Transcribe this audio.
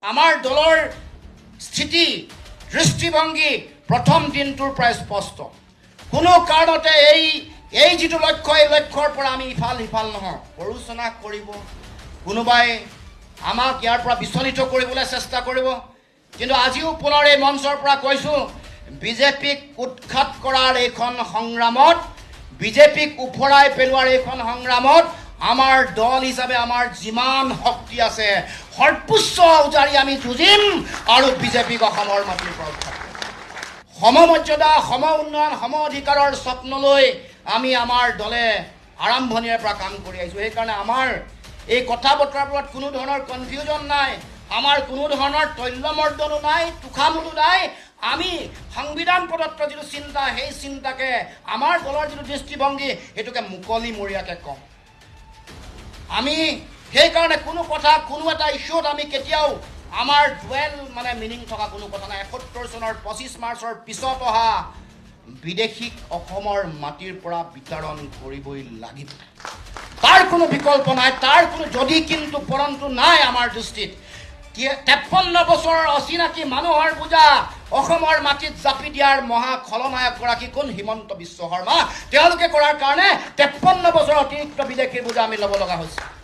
আমাৰ দলৰ স্থিতি দৃষ্টিভংগী প্ৰথম দিনটোৰ প্ৰায় স্পষ্ট কোনো কাৰণতে এই যিটো লক্ষ্য এই লক্ষ্যৰ পৰা আমি ইফাল সিফাল নহয় পৰোচনা কৰিব কোনোবাই আমাক ইয়াৰ পৰা বিচলিত কৰিবলৈ চেষ্টা কৰিব কিন্তু আজিও পুনৰ এই মঞ্চৰ পৰা কৈছোঁ বিজেপিক উৎখাত কৰাৰ এইখন সংগ্ৰামত বিজেপিক উফৰাই পেলোৱাৰ এইখন সংগ্ৰামত আমাৰ দল হিচাপে আমাৰ যিমান শক্তি আছে সৰ্বোচ্চ উজাৰি আমি যুঁজিম আৰু বিজেপিক অসমৰ মাটিৰ পৰা উৎখাত কৰিম সমমৰ্যাদা সম উন্নয়ন সম অধিকাৰৰ স্বপ্ন লৈ আমি আমাৰ দলে আৰম্ভণিৰে পৰা কাম কৰি আহিছোঁ সেইকাৰণে আমাৰ এই কথা বতৰাবোৰত কোনো ধৰণৰ কনফিউজন নাই আমাৰ কোনো ধৰণৰ তৈল্যমৰ্দনো নাই তুখামুলো নাই আমি সংবিধান প্ৰদত্ত যিটো চিন্তা সেই চিন্তাকে আমাৰ দলৰ যিটো দৃষ্টিভংগী সেইটোকে মুকলিমূৰীয়াকৈ কওঁ আমি সেইকাৰণে কোনো কথা কোনো এটা ইছ্যুত আমি কেতিয়াও আমাৰ ডুৱেল মিনিং থকা কোনো কথা নাই ৭১ চনৰ ২৫ মাৰ্চৰ পিছত অহা বিদেশীক অসমৰ মাটিৰ পৰা বিতৰণ কৰিবই লাগিব তাৰ কোনো বিকল্প নাই তাৰ কোনো যদি কিন্তু পৰন্তু নাই আমাৰ দৃষ্টিত ৫৩ বছৰৰ অচিনাকি মানুহৰ বোজা অসমৰ মাটিত জাপি দিয়াৰ মহা খলনায়কগৰাকী কোন হিমন্ত বিশ্ব শৰ্মা তেওঁলোকে কৰাৰ কাৰণে ৫৩ বছৰ অতিৰিক্ত বিদেশীৰ বোজা আমি ল'ব লগা হৈছে